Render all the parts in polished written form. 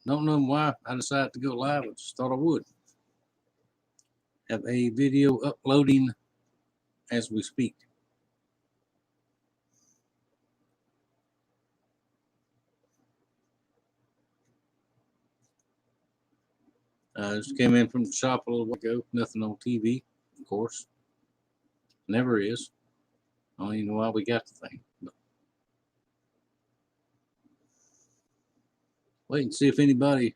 Don't know why I decided to go live. I just thought I would. Have a video uploading as we speak. Just came in from the shop a little while ago. Nothing on TV, of course. Never is. I don't even know why we got the thing. But wait and see if anybody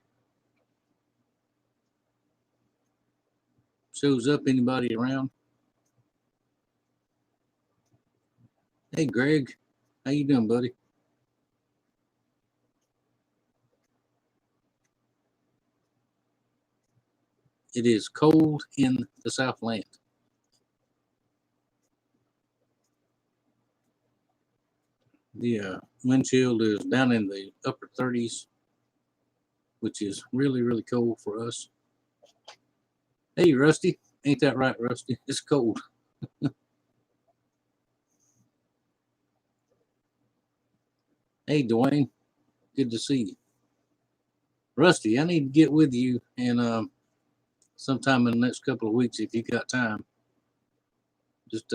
shows up. Anybody around? Hey, Greg. How you doing, buddy? It is cold in the Southland. The wind chill is down in the upper 30s, which is really, really cold for us. Hey, Rusty. Ain't that right, Rusty? It's cold. Hey, Dwayne. Good to see you. Rusty, I need to get with you and sometime in the next couple of weeks if you got time. Just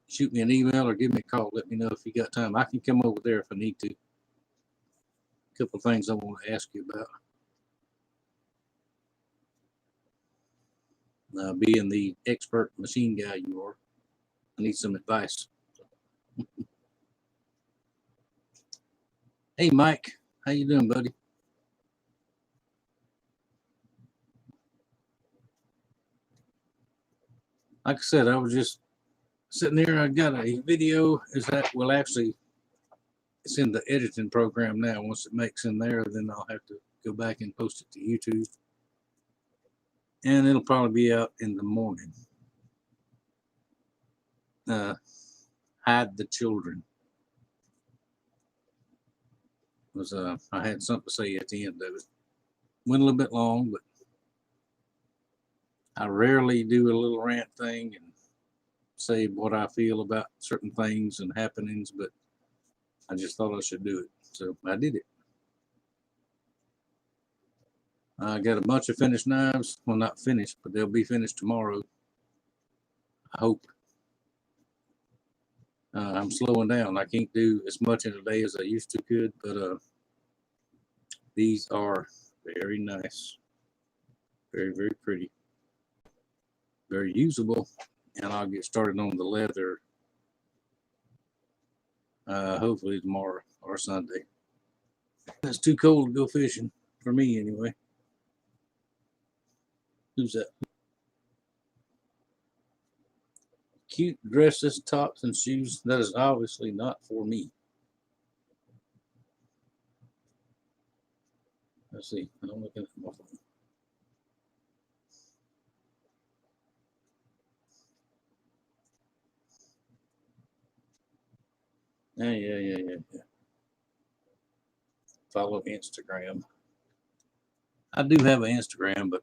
shoot me an email or give me a call. Let me know if you got time. I can come over there if I need to. A couple of things I want to ask you about. Being the expert machine guy you are, I need some advice. Hey, Mike. How you doing, buddy? Like I said, I was just sitting there. I got a video. It's in the editing program now. Once it makes in there, then I'll have to go back and post it to YouTube. And it'll probably be out in the morning. Hide the children. I had something to say at the end of it. Went a little bit long, but I rarely do a little rant thing and say what I feel about certain things and happenings, but I just thought I should do it. So I did it. I got a bunch of finished knives. Well, not finished, but they'll be finished tomorrow. I hope. I'm slowing down. I can't do as much in a day as I used to could, but these are very nice. Very, very pretty. Very usable. And I'll get started on the leather hopefully tomorrow or Sunday. It's too cold to go fishing for me anyway. Who's that? Cute dresses, tops, and shoes. That is obviously not for me. Let's see. I'm looking at my phone. Yeah. Follow Instagram. I do have an Instagram, but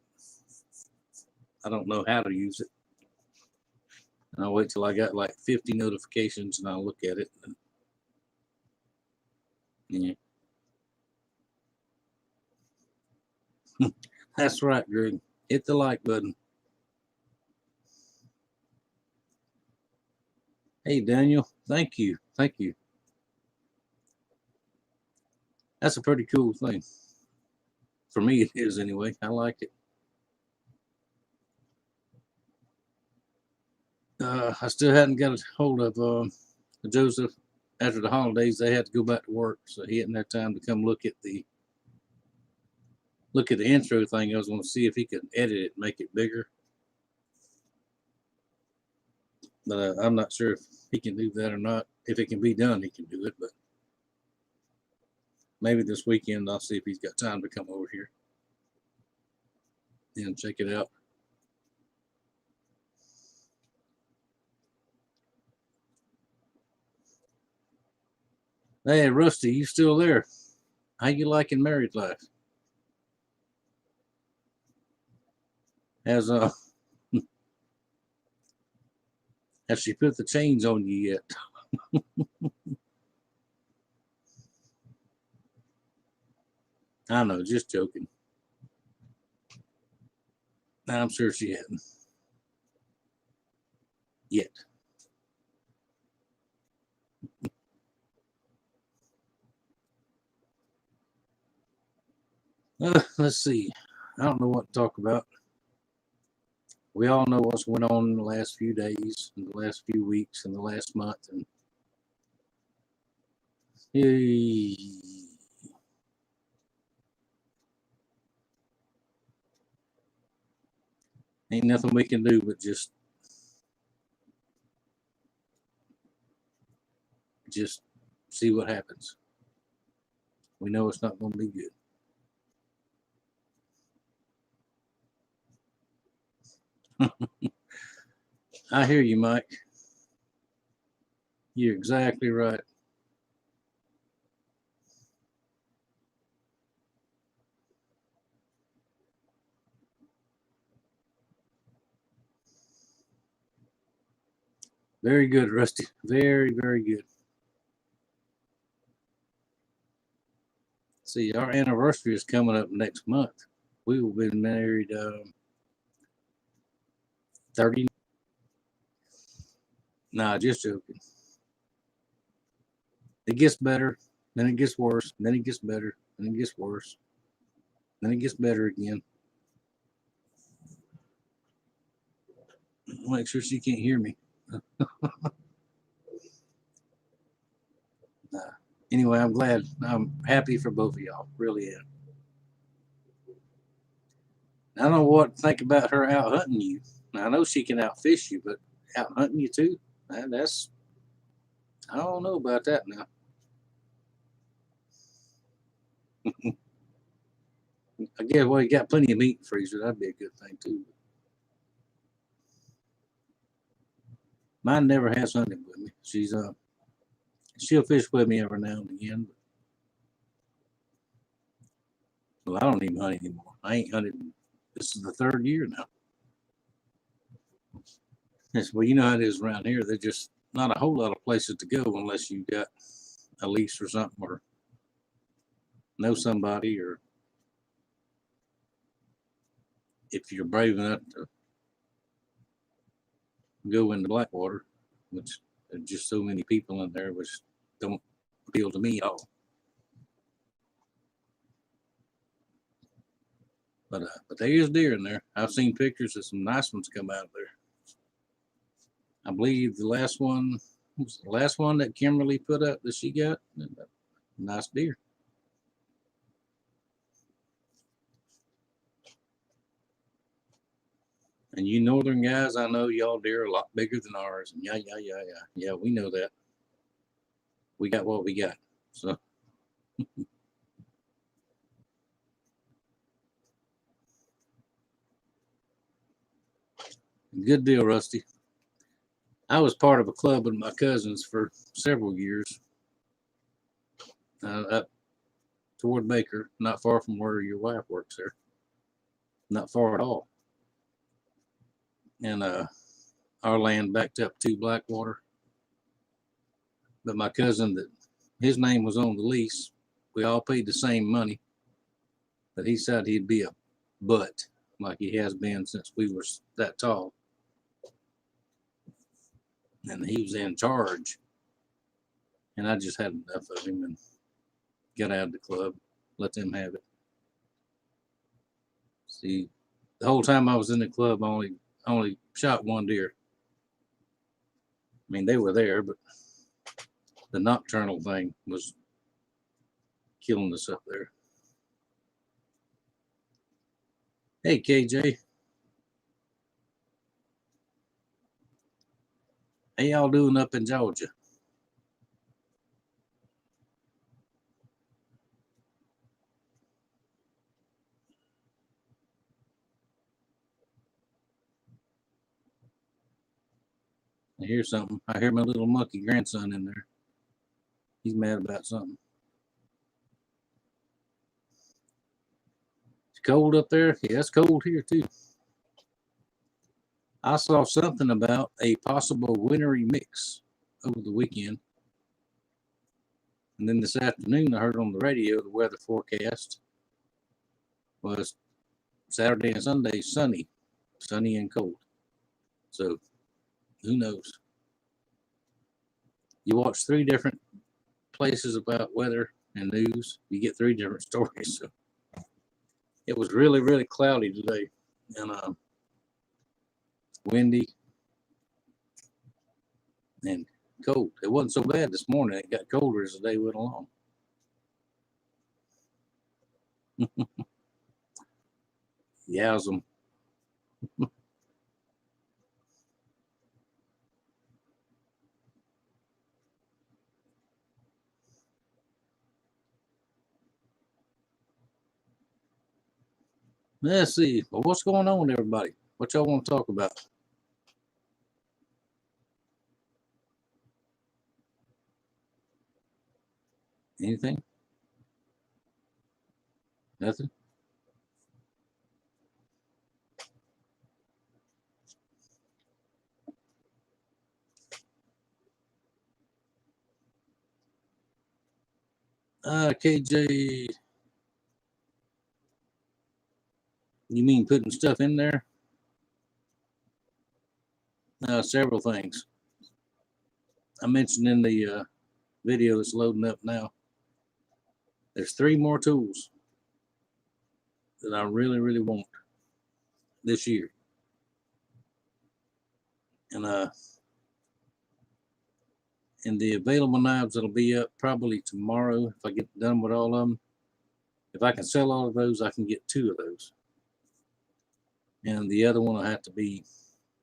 I don't know how to use it. And I'll wait till I got like 50 notifications and I'll look at it. Yeah. That's right, Greg. Hit the like button. Hey, Daniel. Thank you. That's a pretty cool thing. For me, it is anyway. I like it. I still hadn't got a hold of Joseph. After the holidays, they had to go back to work, so he hadn't had time to come look at the intro thing. I was going to see if he could edit it, make it bigger, but I'm not sure if he can do that or not. If it can be done, he can do it, but maybe this weekend I'll see if he's got time to come over here and check it out. Hey, Rusty, you still there? How you liking married life? Has has she put the chains on you yet? I know, just joking. I'm sure she hadn't yet. Let's see. I don't know what to talk about. We all know what's went on in the last few days, in the last few weeks, in the last month, and hey, ain't nothing we can do but just see what happens. We know it's not going to be good. I hear you, Mike. You're exactly right. Very good, Rusty. Very, very good. See, our anniversary is coming up next month. We will be married 30. Nah, just joking. It gets better, then it gets worse, then it gets better, then it gets worse, then it gets better again. Make sure she can't hear me. Anyway, I'm glad. I'm happy for both of y'all. Really am. I don't know what to think about her out hunting you. Now, I know she can outfish you, but out hunting you too? That's, I don't know about that now. I guess, well, you got plenty of meat in the freezer. That'd be a good thing too. Mine never has hunted with me. She'll fish with me every now and again. Well, I don't even hunt anymore. I ain't hunted. This is the third year now. Yes, well, you know how it is around here. There's just not a whole lot of places to go unless you got a lease or something, or know somebody, or if you're brave enough to go into Blackwater, which there's just so many people in there, which don't appeal to me at all. But there is deer in there. I've seen pictures of some nice ones come out of there. I believe the last one was the last one that Kimberly put up that she got. Nice deer. And you northern guys, I know y'all deer are a lot bigger than ours. And yeah, we know that. We got what we got. So good deal, Rusty. I was part of a club with my cousins for several years up toward Baker, not far from where your wife works there. Not far at all. And our land backed up to Blackwater. But my cousin, that his name was on the lease, we all paid the same money. But he said he'd be a butt like he has been since we were that tall. And he was in charge. And I just had enough of him and got out of the club, let them have it. See, the whole time I was in the club, I only shot one deer. I mean, they were there, but the nocturnal thing was killing us up there. Hey, KJ. How y'all doing up in Georgia? I hear something. I hear my little monkey grandson in there. He's mad about something. It's cold up there. Yeah, it's cold here too. I saw something about a possible wintry mix over the weekend. And then this afternoon, I heard on the radio the weather forecast was Saturday and Sunday sunny. sunny and cold. So who knows? You watch 3 different places about weather and news, you get 3 different stories. So it was really, really cloudy today and windy and cold. It wasn't so bad this morning. It got colder as the day went along. Yowzum. Let's see. Well, what's going on, everybody? What y'all want to talk about? Anything? Nothing? KJ, you mean putting stuff in there? Several things. I mentioned in the video that's loading up now. There's 3 more tools that I really, really want this year. And the available knives that'll be up probably tomorrow if I get done with all of them. If I can sell all of those, I can get 2 of those. And the other one will have to be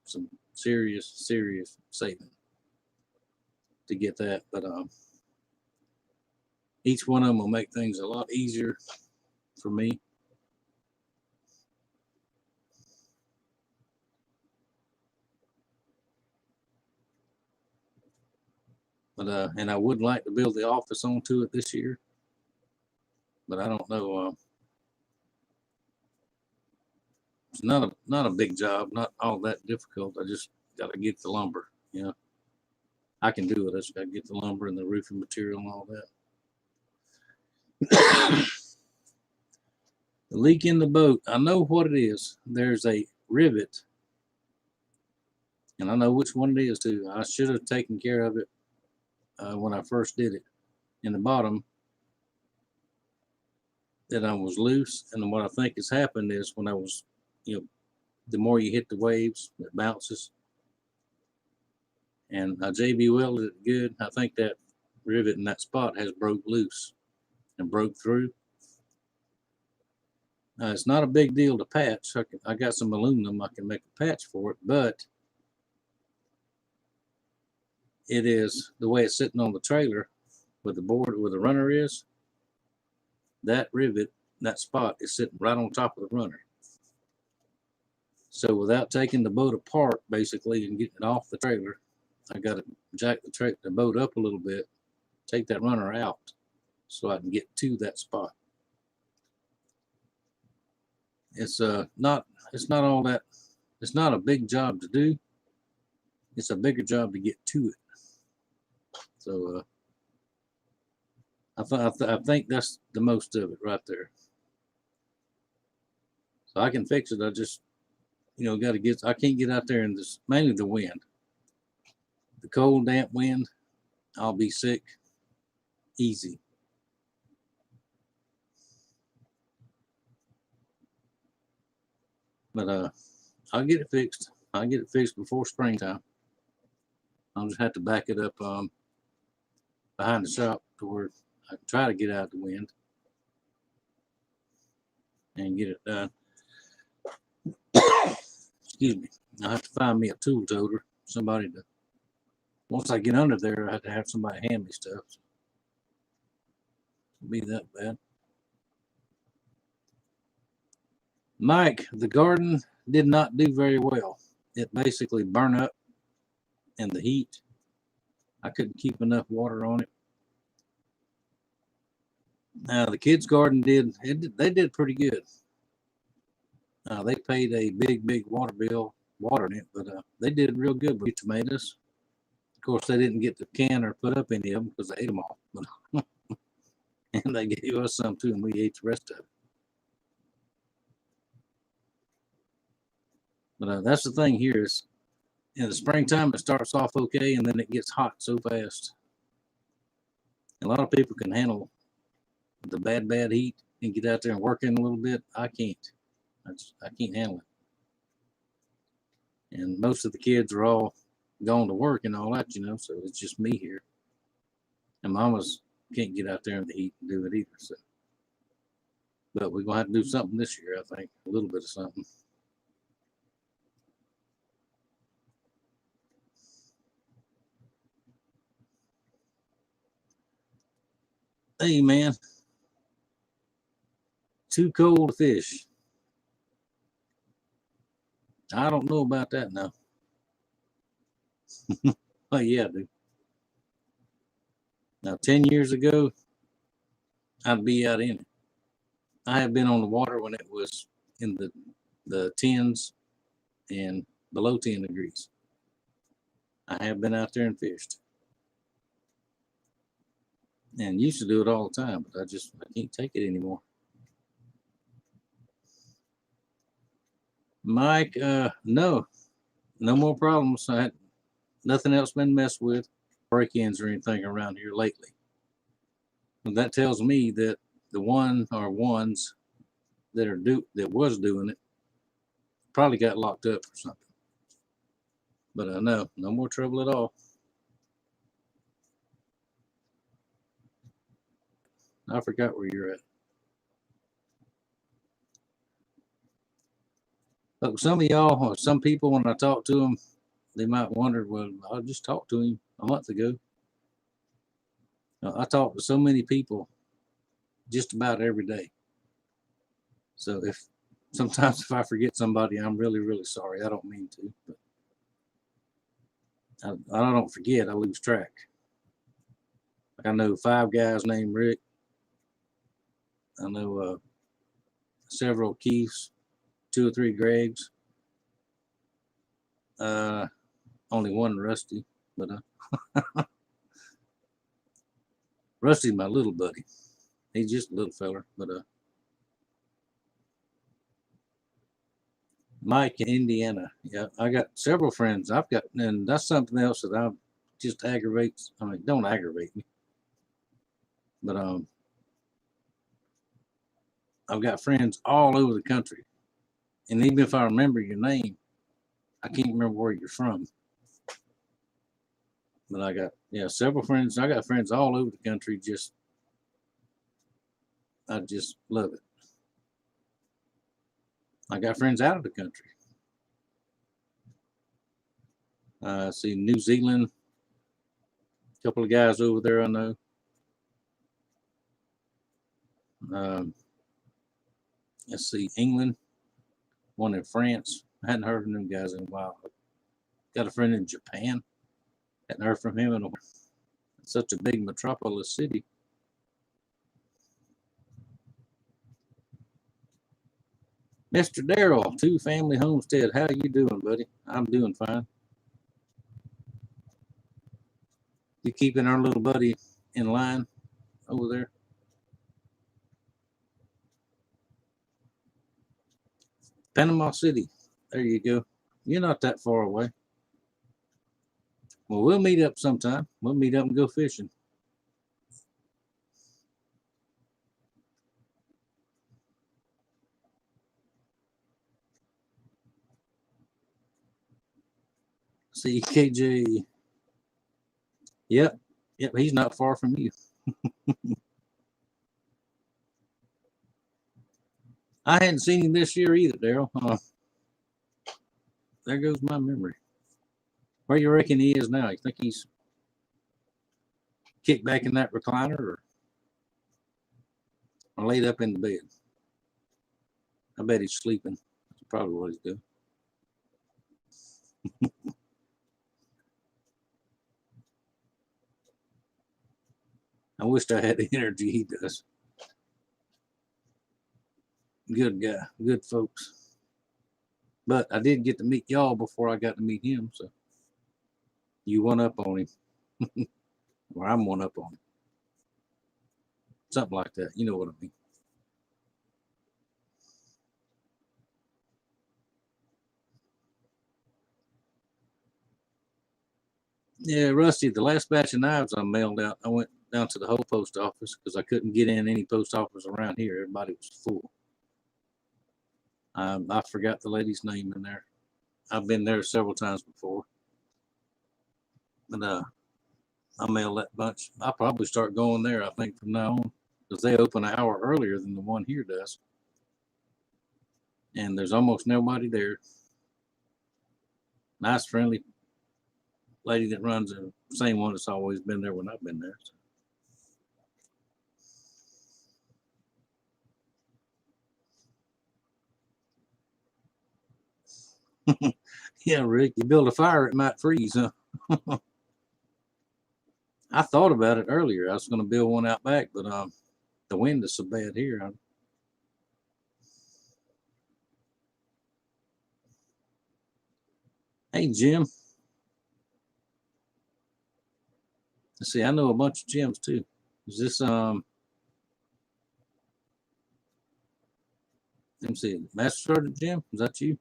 some serious saving to get that. But each one of them will make things a lot easier for me. But and I would like to build the office onto it this year, but I don't know. It's not a big job, not all that difficult. I just got to get the lumber. You know, I can do it. I just got to get the lumber and the roofing material and all that. The leak in the boat. I know what it is. There's a rivet, and I know which one it is too. I should have taken care of it when I first did it. In the bottom, that I was loose, and what I think has happened is when I was, the more you hit the waves, it bounces. And I JB welded it good. I think that rivet in that spot has broke loose and broke through. It's not a big deal to patch. I got some aluminum. I can make a patch for it, but it is the way it's sitting on the trailer with the board where the runner is. That rivet, that spot is sitting right on top of the runner. So without taking the boat apart, basically, and getting it off the trailer, I got to jack the boat up a little bit, take that runner out, so I can get to that spot. It's not all that. It's not a big job to do. It's a bigger job to get to it. So I think that's the most of it right there. So I can fix it. I just got to get. I can't get out there in this, mainly the wind. The cold, damp wind, I'll be sick easy. But I'll get it fixed. I'll get it fixed before springtime. I'll just have to back it up behind the shop to where I can try to get out of the wind and get it done. Excuse me. I'll have to find me a tool toter, somebody to. Once I get under there, I have to have somebody hand me stuff. It'll be that bad. Mike, the garden did not do very well. It basically burned up in the heat. I couldn't keep enough water on it. Now the kids' garden they did pretty good. They paid a big water bill watering it, but they did real good with tomatoes. Of course, they didn't get the can or put up any of them because they ate them all. And they gave us some too, and we ate the rest of it. But that's the thing here is in the springtime it starts off okay, and then it gets hot so fast. A lot of people can handle the bad heat and get out there and work in a little bit. I can't. I can't handle it. And most of the kids are all going to work and all that, so it's just me here. And mamas can't get out there in the heat and do it either. So, but we're gonna have to do something this year, I think. A little bit of something. Hey man, too cold to fish. I don't know about that now. Oh yeah, dude. Now 10 years ago, I'd be out in it. I have been on the water when it was in the tens and below 10 degrees. I have been out there and fished. And used to do it all the time, but I can't take it anymore. Mike, no more problems. I had nothing else been messed with, break-ins or anything around here lately. And that tells me that the one or ones that was doing it probably got locked up or something. But I know no more trouble at all. I forgot where you're at. Look, some of y'all or some people, when I talk to them, they might wonder, well, I just talked to him a month ago. I talk to so many people just about every day. So sometimes if I forget somebody, I'm really, really sorry. I don't mean to, but I don't forget. I lose track. Like I know 5 guys named Rick. I know several Keiths, 2 or 3 Gregs. Only one Rusty, but Rusty's my little buddy. He's just a little feller, but Mike in Indiana. Yeah, I got several friends. And that's something else that I just aggravates. I mean, don't aggravate me, but I've got friends all over the country, and even if I remember your name, I can't remember where you're from. But I got several friends. I got friends all over the country. I just love it. I got friends out of the country. See New Zealand, a couple of guys over there I know. Let's see, England, one in France. I hadn't heard from them guys in a while. Got a friend in Japan. Hadn't heard from him in a while. It's such a big metropolis city. Mr. Darrell, Two Family Homestead. How you doing, buddy? I'm doing fine. You keeping our little buddy in line over there? Panama City. There you go. You're not that far away. Well, we'll meet up sometime. We'll meet up and go fishing. See KJ. Yep. He's not far from you. I hadn't seen him this year either, Daryl. There goes my memory. Where you reckon he is now? You think he's kicked back in that recliner or laid up in the bed? I bet he's sleeping. That's probably what he's doing. I wish I had the energy he does. Good guy, good folks. But I did get to meet y'all before I got to meet him, so you one up on him. Or I'm one up on him. Something like that. You know what I mean. Yeah, Rusty, the last batch of knives I mailed out, I went down to the whole post office because I couldn't get in any post office around here. Everybody was full. I forgot the lady's name in there. I've been there several times before. But I mailed that bunch. I'll probably start going there, I think, from now on because they open an hour earlier than the one here does. And there's almost nobody there. Nice, friendly lady that runs the same one that's always been there when I've been there. Yeah, Rick, you build a fire, it might freeze, huh? I thought about it earlier. I was going to build one out back, but the wind is so bad here. Hey, Jim. Let's see, I know a bunch of Jims too. Is this let me see, Master Sergeant Jim? Is that you?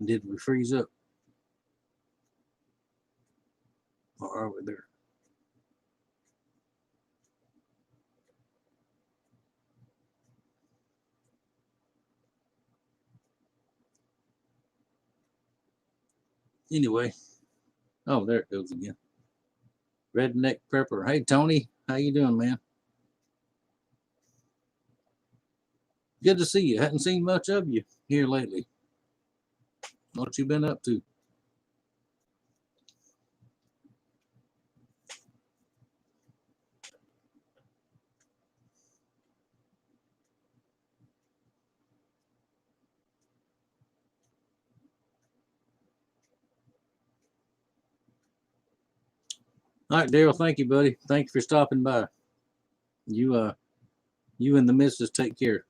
Did we freeze up? Or are we there? Anyway, oh, there it goes again. Redneck Prepper. Hey, Tony, how you doing, man? Good to see you. Hadn't seen much of you here lately. What you been up to? All right, Daryl. Thank you, buddy. Thank you for stopping by. You and the missus take care,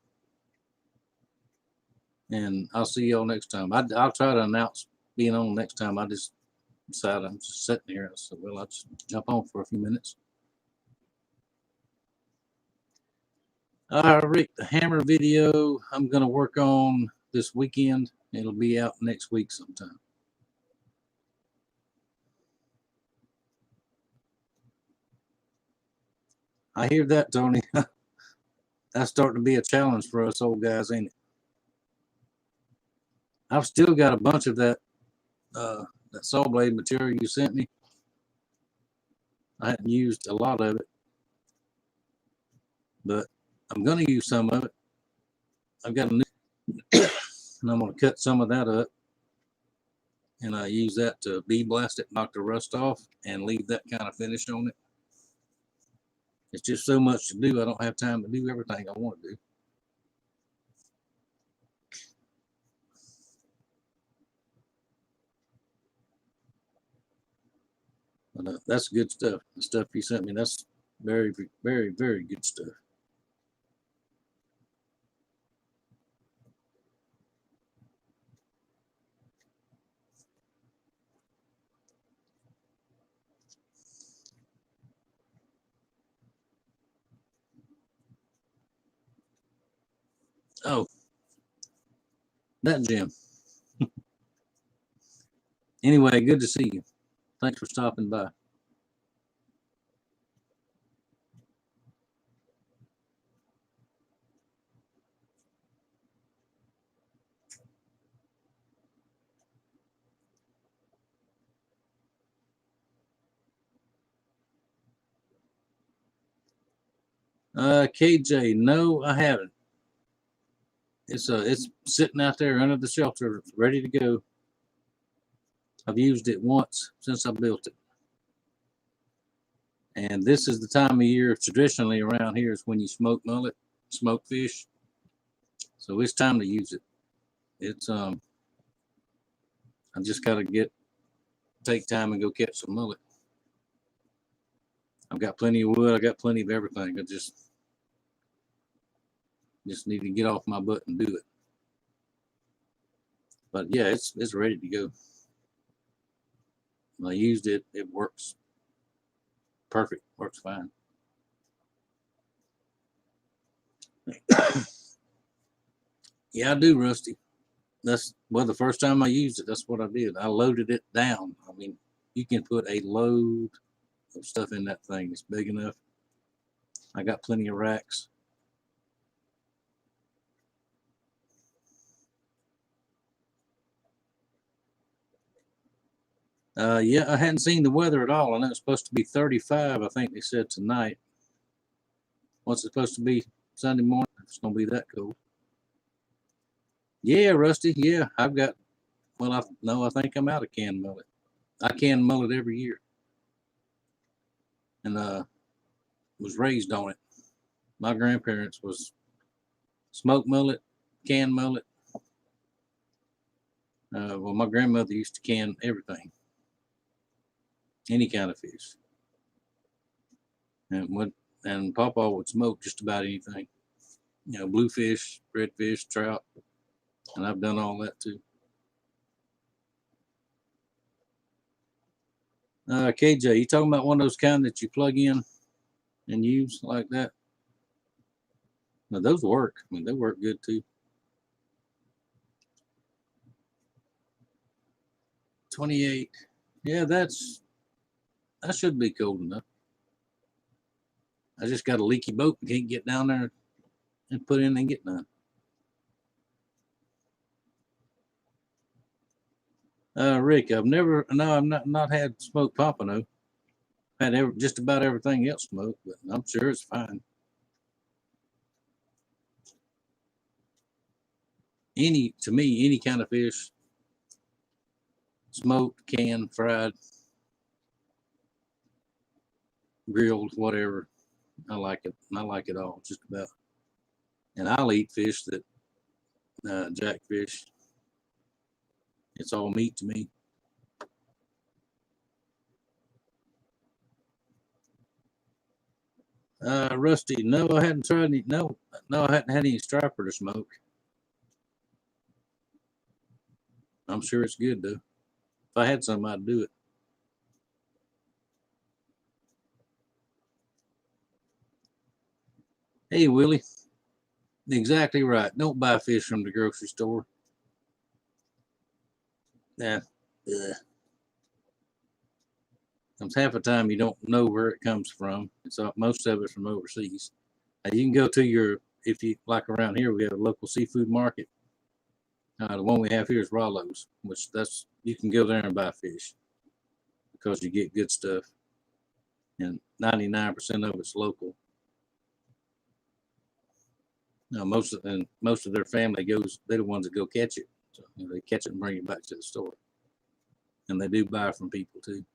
and I'll see y'all next time. I'll try to announce being on next time. I just decided I'm just sitting here. I said, well, I'll just jump on for a few minutes. Rick, the hammer video I'm gonna work on this weekend. It'll be out next week sometime. I hear that, Tony. That's starting to be a challenge for us old guys, ain't it? I've still got a bunch of that saw blade material you sent me. I hadn't used a lot of it, but I'm gonna use some of it. I've got a new, and I'm gonna cut some of that up, and I use that to bee blast it, knock the rust off, and leave that kind of finish on it. It's just so much to do. I don't have time to do everything I want to do. But that's good stuff. The stuff you sent me, that's very, very, very good stuff. Oh, that Jim. Anyway, good to see you. Thanks for stopping by. KJ, no, I haven't. It's sitting out there under the shelter, ready to go. I've used it once since I built it. And this is the time of year traditionally around here is when you smoke mullet, smoke fish. So it's time to use it. It's I just gotta take time and go catch some mullet. I've got plenty of wood. I got plenty of everything. I just need to get off my butt and do it. But yeah, it's ready to go. When I used it, it works perfect. Works fine. Yeah, I do, Rusty. The first time I used it, that's what I did. I loaded it down. I mean, you can put a load of stuff in that thing. It's big enough. I got plenty of racks. Yeah, I hadn't seen the weather at all. I know it's supposed to be 35, I think they said tonight. What's it supposed to be Sunday morning? It's going to be that cold. Yeah, Rusty. Yeah, I've got, well, I think I'm out of canned mullet. I can mullet every year. And was raised on it. My grandparents was smoked mullet, canned mullet. Well, my grandmother used to can everything, any kind of fish, and Papa would smoke just about anything. You know, bluefish, redfish, trout, and I've done all that too. KJ, you talking about one of those kind that you plug in and use like that? Now those work. I mean, they work good too. 28. Yeah, that should be cold enough. I just got a leaky boat and can't get down there and put in and get none. Rick, I've not had smoked pompano. Had just about everything else smoked, but I'm sure it's fine. To me, any kind of fish, smoked, canned, fried, grilled, whatever. I like it. I like it all, just about. And I'll eat fish that jackfish. It's all meat to me. Rusty, no, I hadn't tried any. No, I hadn't had any striper to smoke. I'm sure it's good though. If I had some, I'd do it. Hey, Willie, exactly right. Don't buy fish from the grocery store. Nah, comes half the time you don't know where it comes from. It's most of it's from overseas. You can go to if you like around here, we have a local seafood market. The one we have here is Rollo's, which you can go there and buy fish because you get good stuff, and 99% of it's local. Most of their family goes. They're the ones that go catch it. So they catch it and bring it back to the store, and they do buy from people too.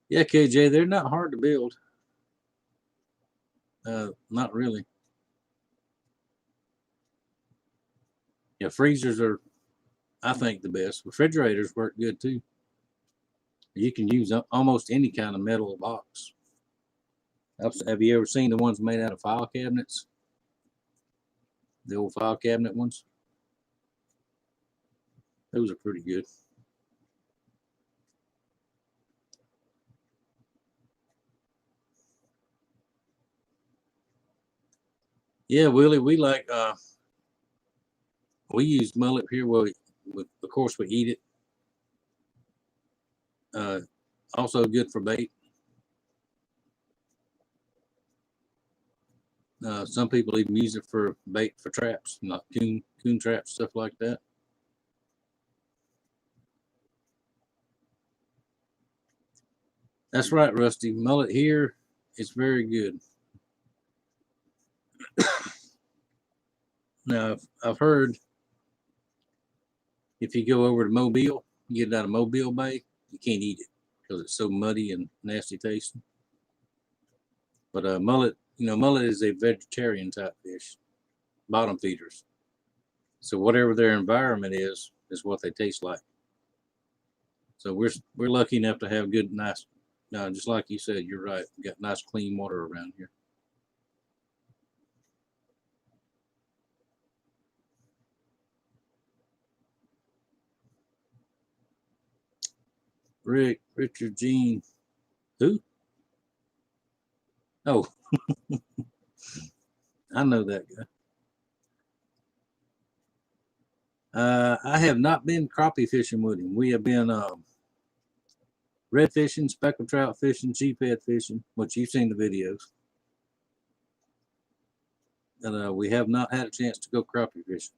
Yeah, KJ, they're not hard to build. Not really. Yeah, freezers are, I think, the best. Refrigerators work good too. You can use almost any kind of metal box. Have you ever seen the ones made out of file cabinets? The old file cabinet ones? Those are pretty good. Yeah, Willie, we use mullet here. Well, of course we eat it. Also good for bait. Some people even use it for bait for traps, like coon traps, stuff like that. That's right, Rusty. Mullet here is very good. Now, I've heard if you go over to Mobile, you get it out of Mobile Bay, you can't eat it because it's so muddy and nasty tasting. But mullet you know, mullet is a vegetarian type fish, bottom feeders. So whatever their environment is what they taste like. So we're lucky enough to have good, nice, just like you said, you're right. We got nice, clean water around here. Richard Gene, who? Oh, I know that guy. I have not been crappie fishing with him. We have been red fishing, speckled trout fishing, sheephead fishing, which you've seen the videos. And we have not had a chance to go crappie fishing.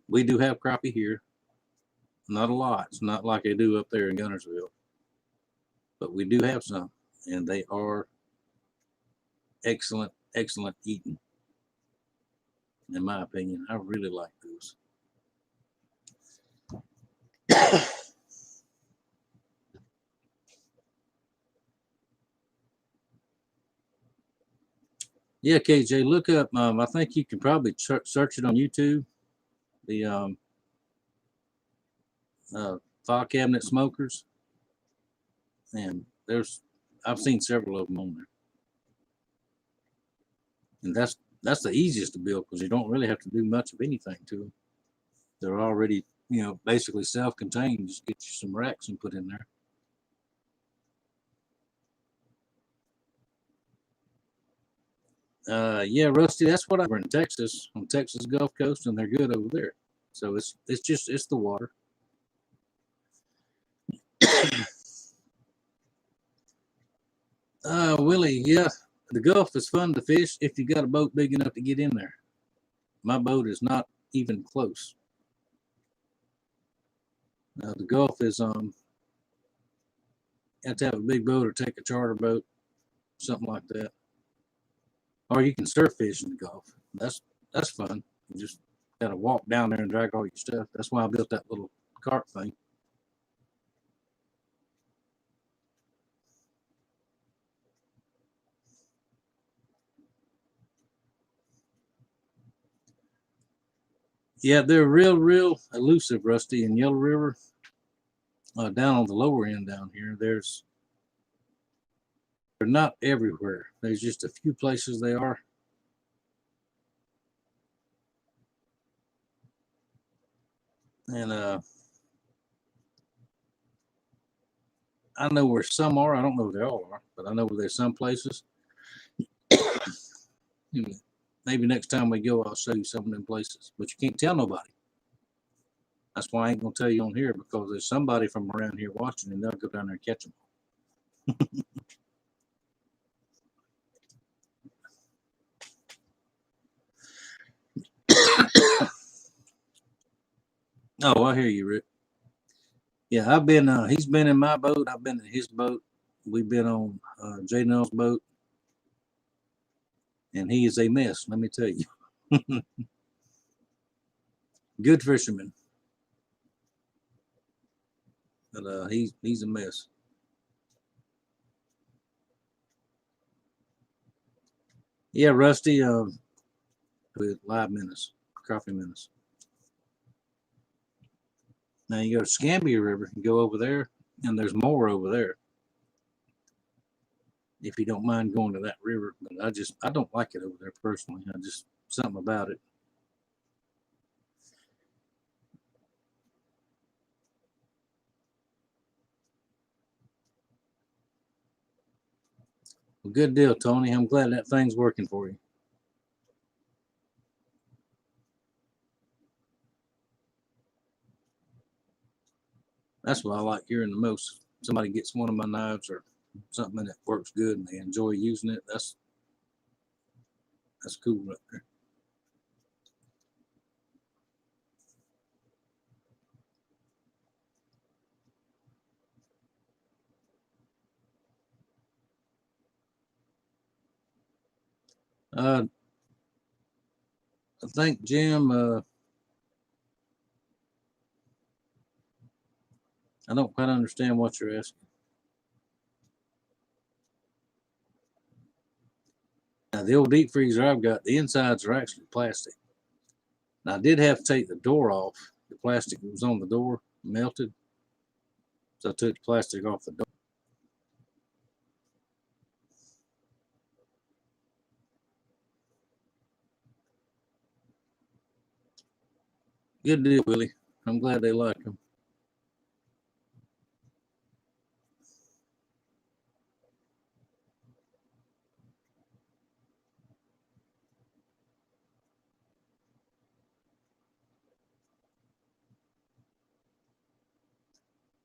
We do have crappie here. Not a lot. It's not like they do up there in Gunnersville. But we do have some. And they are excellent, excellent eating. In my opinion, I really like those. Yeah, KJ, look up. I think you can probably search it on YouTube. The file cabinet smokers, and I've seen several of them on there, and that's the easiest to build because you don't really have to do much of anything to them. They're already, basically self-contained. Just get you some racks and put in there. Yeah, Rusty, that's what we're in Texas, on Texas Gulf Coast, and they're good over there. So it's the water. Willie, yeah, the Gulf is fun to fish if you got a boat big enough to get in there. My boat is not even close. The Gulf is you have to have a big boat or take a charter boat, something like that. Or you can surf fish in the Gulf. That's fun. You just gotta walk down there and drag all your stuff. That's why I built that little cart thing. Yeah, they're real elusive, Rusty. In Yellow River, down on the lower end down here, they're not everywhere. There's just a few places they are. And I know where some are. I don't know where they all are, but I know where there's some places. Maybe next time we go, I'll show you some of them places. But you can't tell nobody. That's why I ain't gonna tell you on here, because there's somebody from around here watching, and they'll go down there and catch them. Oh, I hear you, Rick. Yeah, I've been. He's been in my boat. I've been in his boat. We've been on J Nell's boat, and he is a mess. Let me tell you. Good fisherman, but he's a mess. Yeah, Rusty. With live menace, coffee menace. Now you go to Scambia River, you go over there, and there's more over there. If you don't mind going to that river, but I don't like it over there personally. I just something about it. Well, good deal, Tony. I'm glad that thing's working for you. That's what I like hearing the most. Somebody gets one of my knives or something that works good and they enjoy using it. That's cool right there. Uh, I think Jim. I don't quite understand what you're asking. Now the old deep freezer I've got, the insides are actually plastic. Now I did have to take the door off. The plastic that was on the door melted, so I took the plastic off the door. Good deal, Willie. I'm glad they like them.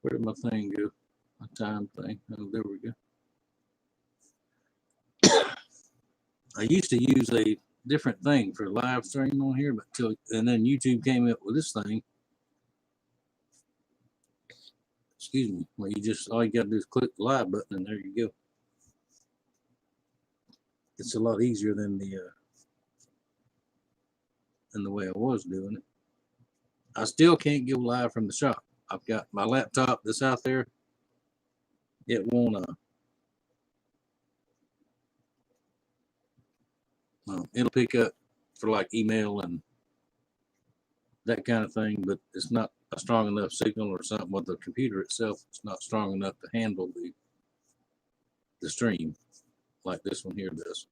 Where did my thing go? My time thing. Oh, there we go. I used to use a different thing for live stream on here, but and then YouTube came up with this thing. Excuse me. Well, all you gotta do is click the live button, and there you go. It's a lot easier than the way I was doing it. I still can't go live from the shop. I've got my laptop that's out there. It won't. It'll pick up for like email and that kind of thing, but it's not a strong enough signal or something with the computer itself. It's not strong enough to handle the stream like this one here does.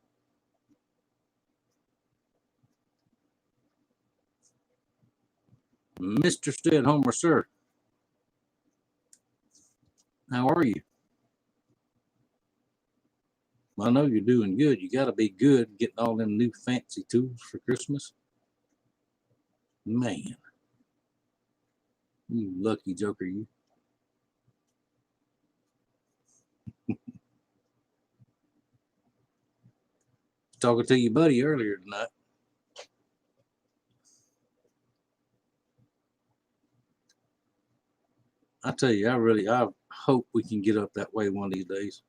Mr. Stedhomer, sir, how are you? I know you're doing good. You got to be good getting all them new fancy tools for Christmas. Man, you lucky joker, you. Talking to your buddy earlier tonight. I tell you, I hope we can get up that way one of these days.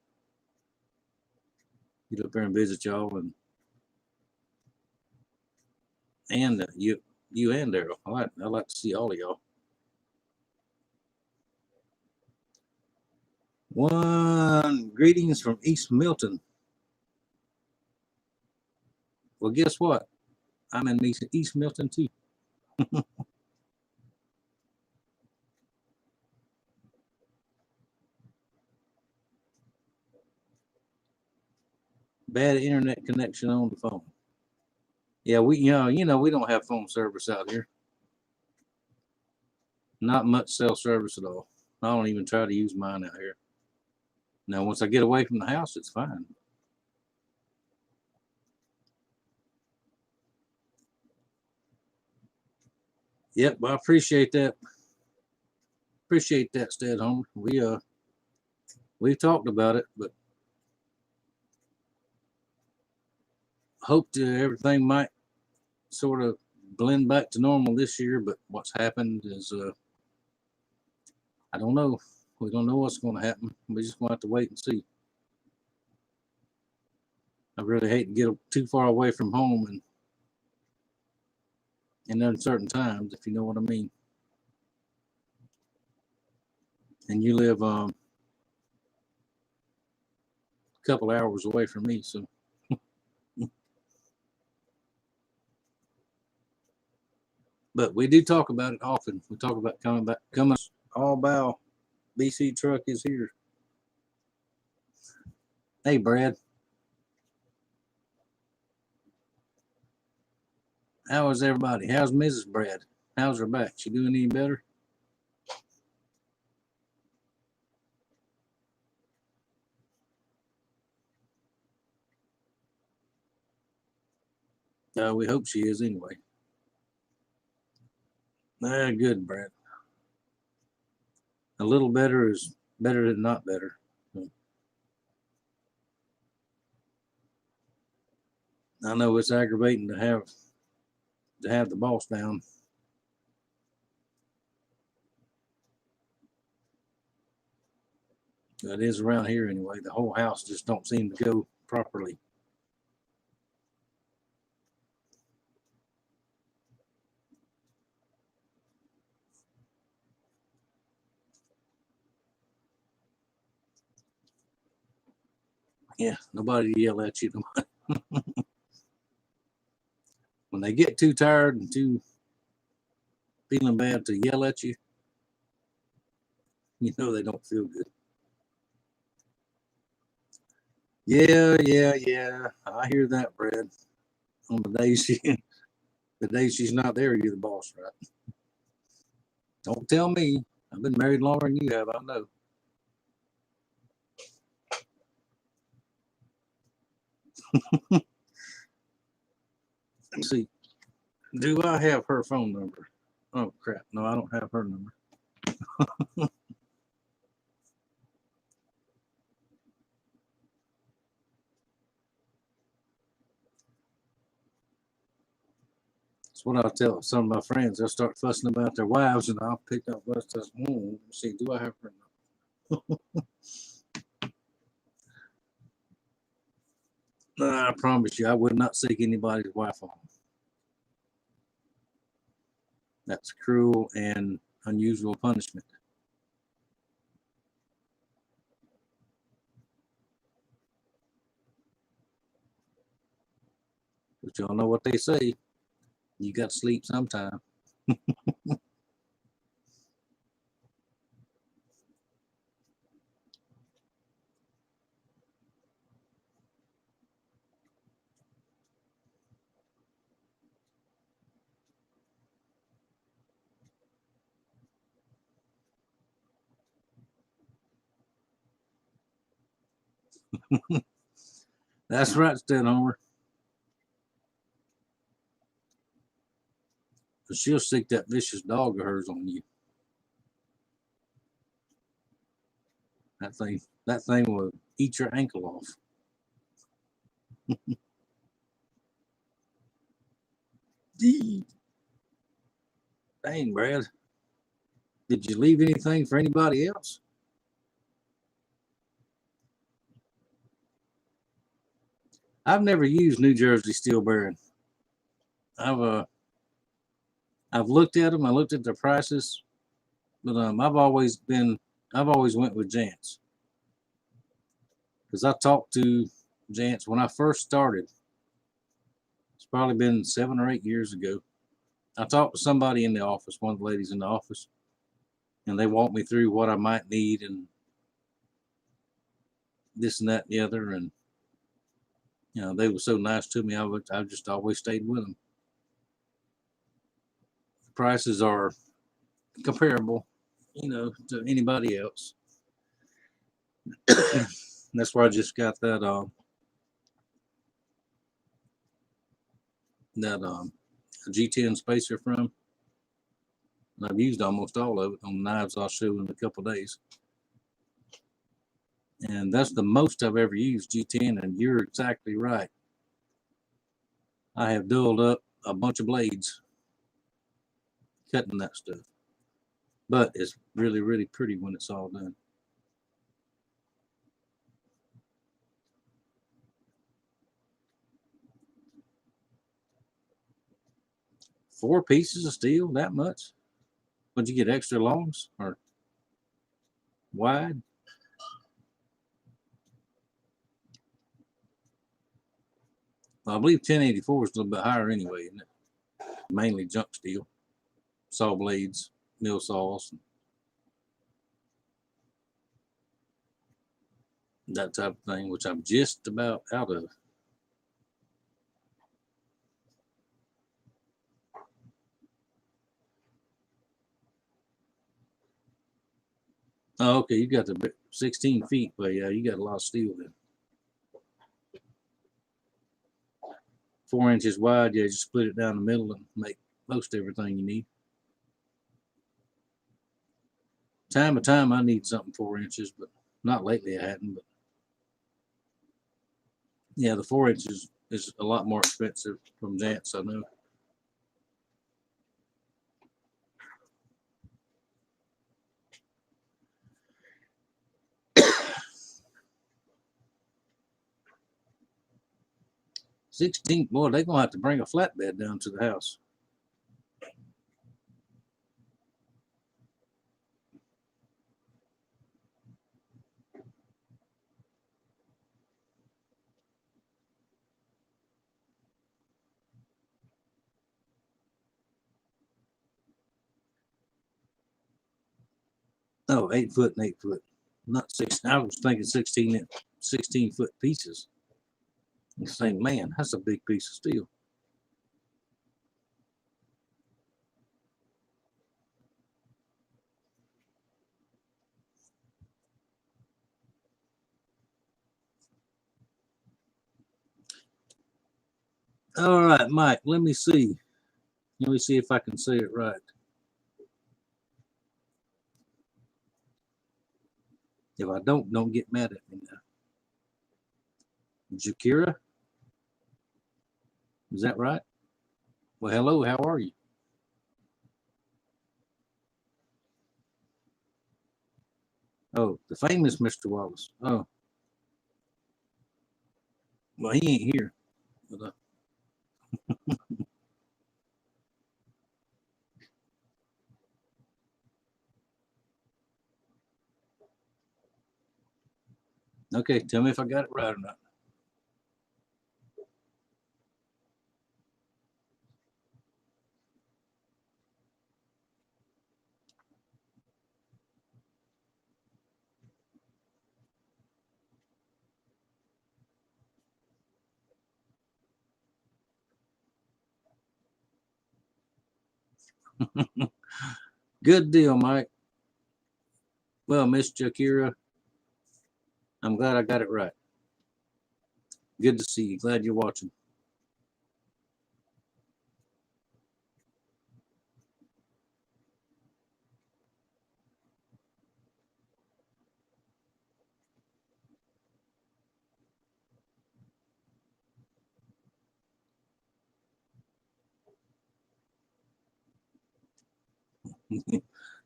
Get up there and visit y'all and you and Daryl. I'd like to see all of y'all. One greetings from East Milton. Well, guess what? I'm in East Milton too. Bad internet connection on the phone. Yeah, we don't have phone service out here. Not much cell service at all. I don't even try to use mine out here. Now, once I get away from the house, it's fine. Yep, I appreciate that. Appreciate that, Stedhomer. We've talked about it, but hoped everything might sort of blend back to normal this year. But what's happened is I don't know. We don't know what's going to happen. We just going to have to wait and see. I really hate to get too far away from home and in uncertain times, if you know what I mean. And you live a couple hours away from me, so. But we do talk about it often. We talk about coming. All bow, BC truck is here. Hey, Brad. How is everybody? How's Mrs. Brad? How's her back? She doing any better? We hope she is anyway. Good, Brad. A little better is better than not better. I know it's aggravating to have the boss down. It is around here anyway. The whole house just don't seem to go properly. Yeah, nobody yell at you. When they get too tired and too feeling bad to yell at you, you know they don't feel good. Yeah. I hear that, Brad. On the day she's not there, you're the boss, right? Don't tell me. I've been married longer than you have. I know. Let's see. Do I have her phone number? Oh crap! No, I don't have her number. That's what I'll tell some of my friends. They'll start fussing about their wives, and I'll pick up Let's see. Do I have her number? I promise you, I would not seek anybody's wife on. That's cruel and unusual punishment. But y'all know what they say. You got to sleep sometime. That's right, Stenhomer. Because she'll stick that vicious dog of hers on you. That thing will eat your ankle off. Dang, Brad. Did you leave anything for anybody else? I've never used New Jersey steel bearing. I've uh I've looked at them. I looked at their prices, but I've always went with Jantz because I talked to Jantz when I first started. It's probably been 7 or 8 years ago. I talked to somebody in the office, one of the ladies in the office, and they walked me through what I might need and this and that and the other. And they were so nice to me. I just always stayed with them. The prices are comparable, to anybody else. That's where I just got that G10 spacer from. And I've used almost all of it on knives I'll show in a couple of days. And that's the most I've ever used G10. And you're exactly right. I have dulled up a bunch of blades cutting that stuff. But it's really, really pretty when it's all done. Four pieces of steel, that much? Would you get extra longs or wide? Well, I believe 1084 is a little bit higher anyway, isn't it? Mainly junk steel, saw blades, mill saws, that type of thing, which I'm just about out of. Oh, okay, you got the 16 feet, but yeah, you got a lot of steel then. 4 inches wide, yeah, just split it down the middle and make most everything you need. Time to time, I need something 4 inches, but not lately. I hadn't. But yeah, the 4 inches is a lot more expensive from Jantz, I know. 16, boy, they're gonna have to bring a flatbed down to the house. Oh, 8 foot and 8 foot. Not 6. I was thinking 16-foot pieces. You think, man, that's a big piece of steel. All right, Mike, let me see. Let me see if I can say it right. If I don't get mad at me now. Jakira? Is that right? Well, hello, how are you? Oh, the famous Mr. Wallace. Oh, well, he ain't here. But, okay, tell me if I got it right or not. Good deal, Mike. Well, Miss Jakira, I'm glad I got it right. Good to see you. Glad you're watching.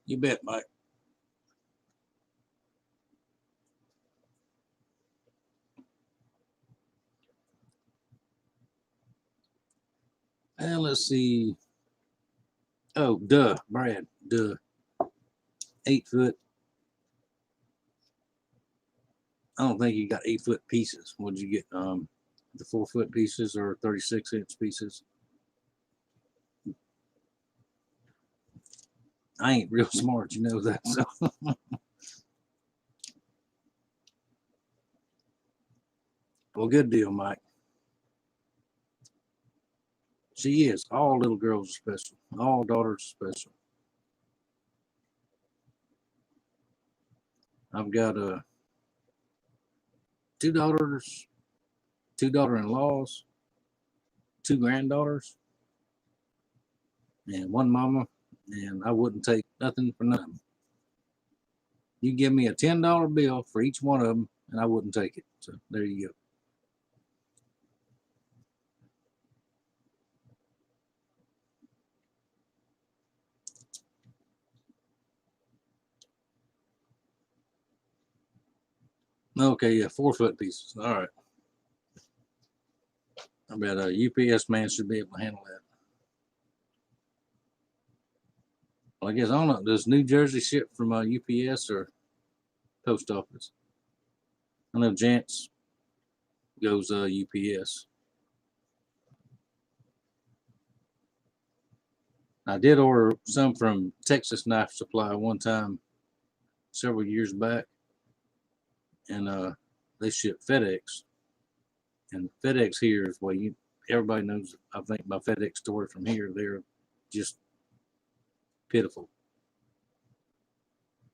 You bet, Mike. And let's see. Oh, duh, Brad, duh. 8 foot. I don't think you got 8 foot pieces. What'd you get? The 4 foot pieces or 36-inch pieces? I ain't real smart, you know that. So, well, good deal, Mike. She is. All little girls are special. All daughters are special. I've got two daughters, two daughter-in-laws, two granddaughters, and one mama. And I wouldn't take nothing for none of them. You give me a $10 bill for each one of them, and I wouldn't take it. So there you go. Okay, yeah, 4 foot pieces. All right. I bet a UPS man should be able to handle that. Well, I guess I don't know. Does New Jersey ship from UPS or post office? I know Jant's goes UPS. I did order some from Texas Knife Supply one time several years back, and they ship FedEx. And FedEx here is where everybody knows. I think my FedEx story from here, they're just pitiful.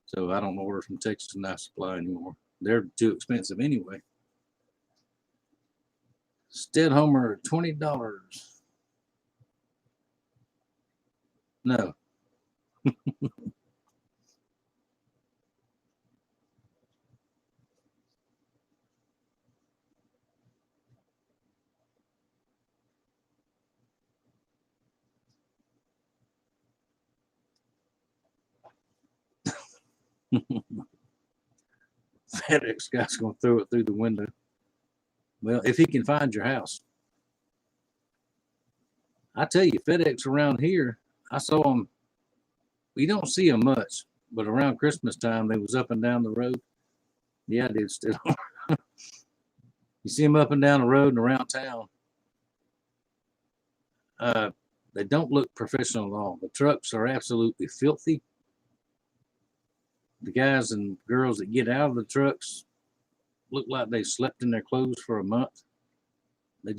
So I don't order from Texas Knife Supply anymore. They're too expensive anyway. Stedhomer, $20. No. FedEx guy's gonna throw it through the window. Well, if he can find your house. I tell you, FedEx around here, I saw them. We don't see them much, but around Christmas time, they was up and down the road. Yeah, I did still. You see them up and down the road and around town. Uh, they don't look professional at all. The trucks are absolutely filthy. the guys and girls that get out of the trucks look like they slept in their clothes for a month. They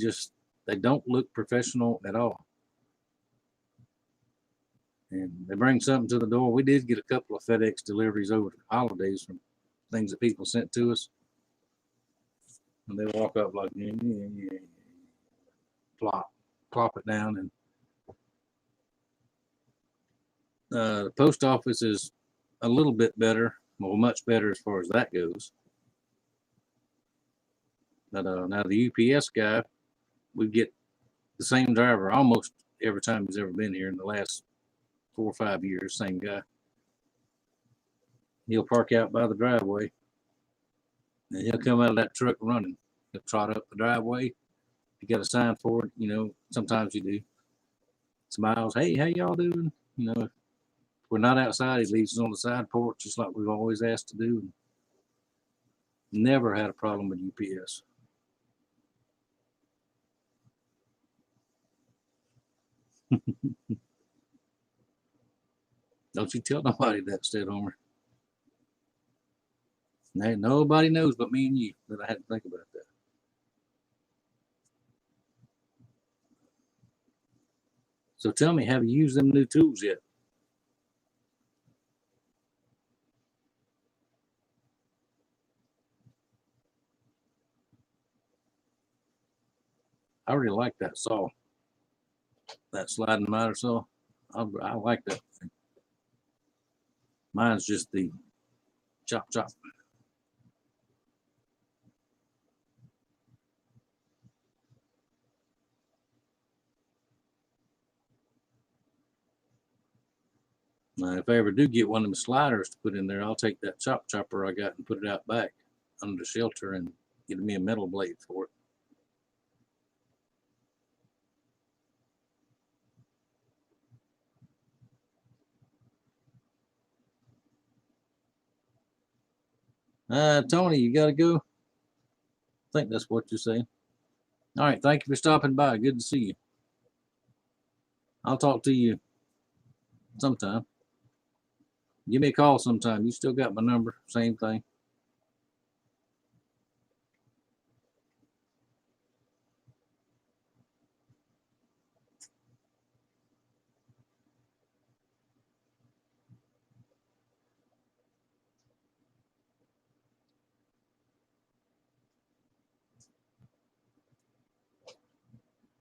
don't look professional at all. And they bring something to the door. We did get a couple of FedEx deliveries over the holidays from things that people sent to us. And they walk up like, yeah, yeah, yeah. Plop it down. And the post office is a little bit better, well, much better as far as that goes. But now the UPS guy, we get the same driver almost every time he's ever been here in the last 4 or 5 years. Same guy. He'll park out by the driveway, and he'll come out of that truck running. He'll trot up the driveway. You got a sign for it, you know. Sometimes you do. Smiles, hey, how y'all doing? You know, if we're not outside, he leaves us on the side porch, just like we've always asked to do. Never had a problem with UPS. Don't you tell nobody that, Stedhomer. Nobody knows but me and you that I had to think about that. So tell me, have you used them new tools yet? I really like that saw, that sliding miter saw. I like that thing. Mine's just the chop chop. Now, if I ever do get one of them sliders to put in there, I'll take that chop chopper I got and put it out back under the shelter and get me a metal blade for it. Tony, you got to go? I think that's what you're saying. All right, thank you for stopping by. Good to see you. I'll talk to you sometime. Give me a call sometime. You still got my number. Same thing.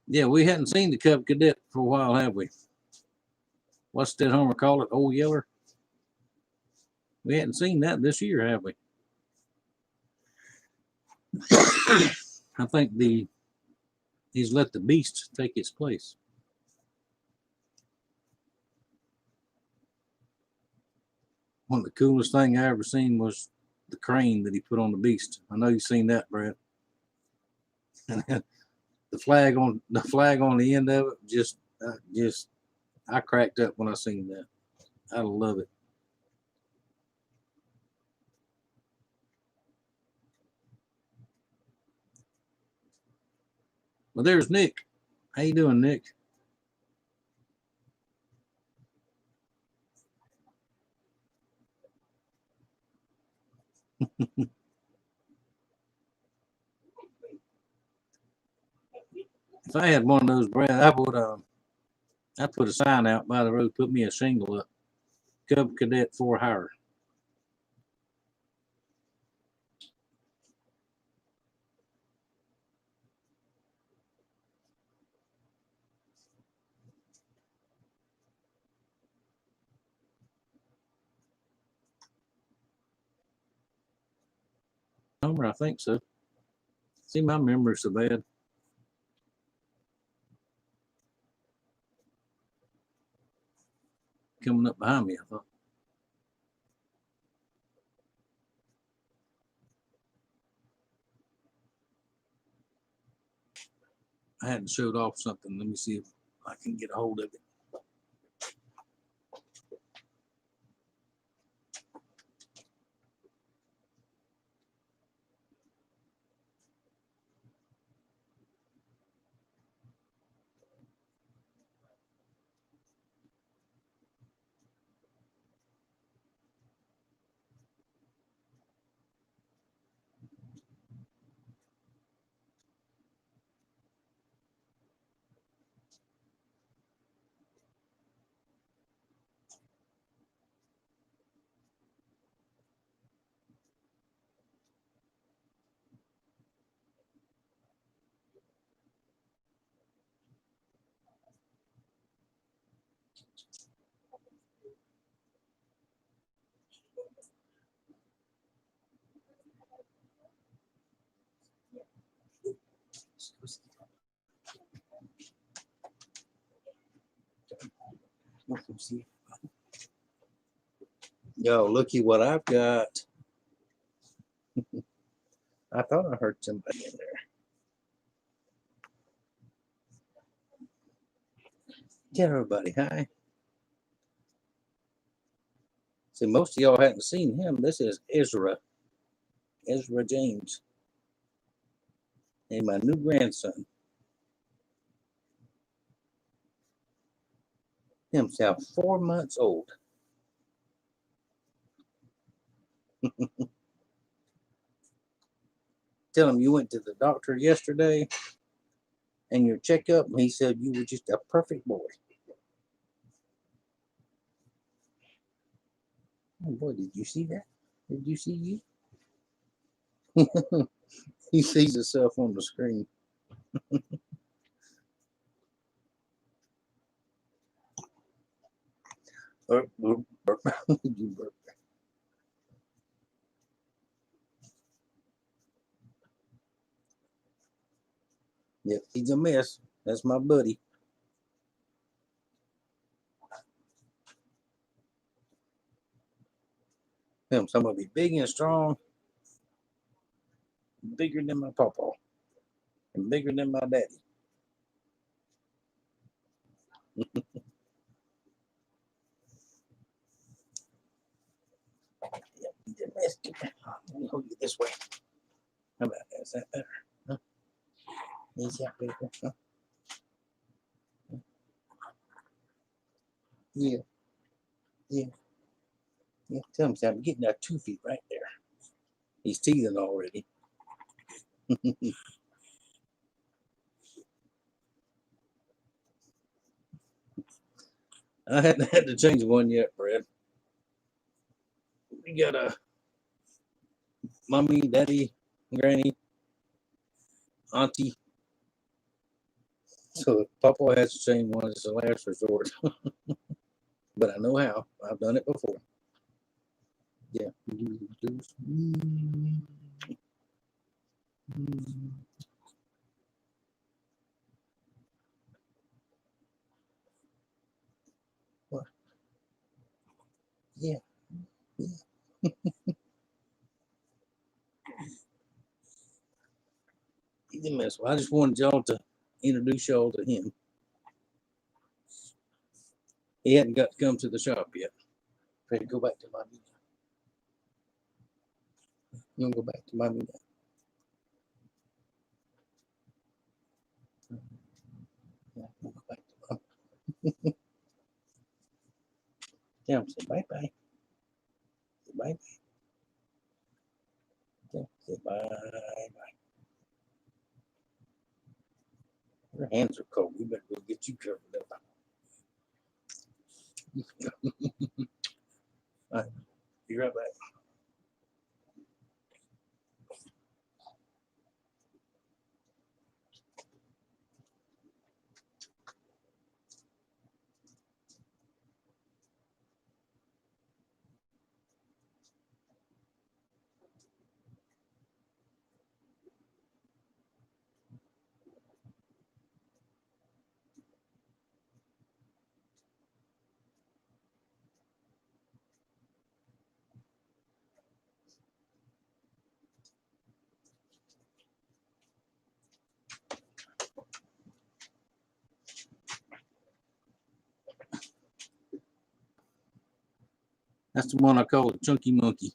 Yeah, we hadn't seen the Cub Cadet for a while, have we? What's that Homer call it? Old Yeller? We hadn't seen that this year, have we? I think he's let the beast take its place. One of the coolest thing I ever seen was the crane that he put on the beast. I know you've seen that, Brad. the flag on the end of it, I cracked up when I seen that. I love it. Well, there's Nick. How you doing, Nick? If I had one of those, Brad, I'd put a sign out by the road, put me a shingle up. Cub Cadet for hire. Homer, I think so. See, my memory's so bad. Coming up behind me, I thought. I hadn't showed off something. Let me see if I can get a hold of it. Yo, looky what I've got. I thought I heard somebody in there. Tell everybody hi. See, most of y'all hadn't seen him. This is Ezra James, and my new grandson. Himself 4 months old. Tell him you went to the doctor yesterday and your checkup, and he said you were just a perfect boy. Oh boy, did you see that? Did you see you? He sees himself on the screen. Burp, burp, burp. You burp. Yep, he's a mess. That's my buddy. Him, some of be big and strong, bigger than my papa, and bigger than my daddy. Yep, he's a mess. Let me hold you this way. How about that? Is that better? Huh? Is that better? Huh? Yeah, yeah, yeah. Tell him, I'm getting that 2 feet right there. He's teething already. I hadn't had to change one yet, Brad. We got a mommy, daddy, granny, auntie. So if Papa has to change one, it's the last resort. But I know how. I've done it before. Yeah. What? Yeah. Yeah. He's a mess. Well, I just wanted y'all to introduce y'all to him. He hadn't got to come to the shop yet. Ready to go back to mommy now. You want to go back to mommy now? Yeah, we'll go back to mommy. Tell him, say bye-bye. Say bye-bye. Say bye-bye. Your hands are cold. We better go get you covered up. All right. Be right back. That's the one I call a chunky monkey.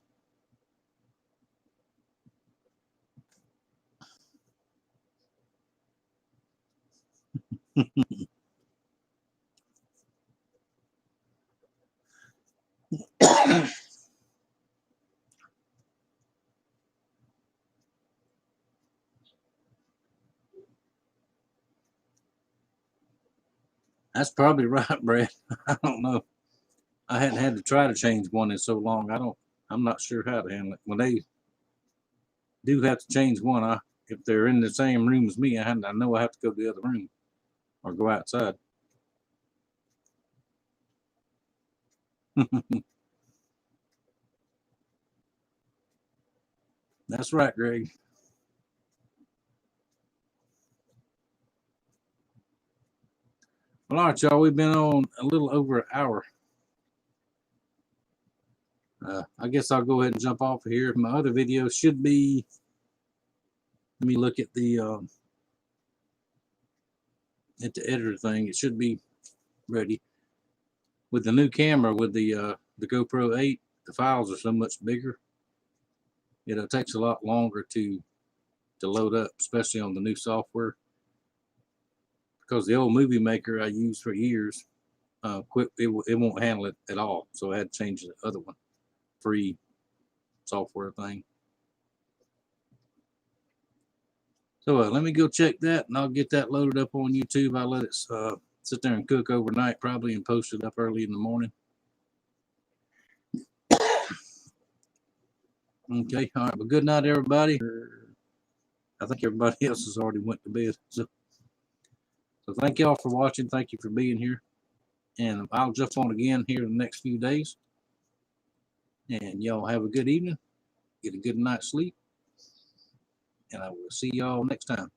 That's probably right, Brad. I don't know. I hadn't had to try to change one in so long. I'm not sure how to handle it. When they do have to change one, if they're in the same room as me, I know I have to go to the other room or go outside. That's right, Greg. Well, all right, y'all. We've been on a little over an hour. I guess I'll go ahead and jump off of here. My other video should be. Let me look at the editor thing. It should be ready. With the new camera, with the GoPro 8, the files are so much bigger. It takes a lot longer to load up, especially on the new software. Because the old movie maker I used for years, it won't handle it at all. So I had to change the other one, free software thing. So let me go check that, and I'll get that loaded up on YouTube. I'll let it sit there and cook overnight probably, and post it up early in the morning. Okay, all right. Well, good night, everybody. I think everybody else has already went to bed. So thank y'all for watching. Thank you for being here. And I'll jump on again here in the next few days. And y'all have a good evening. Get a good night's sleep. And I will see y'all next time.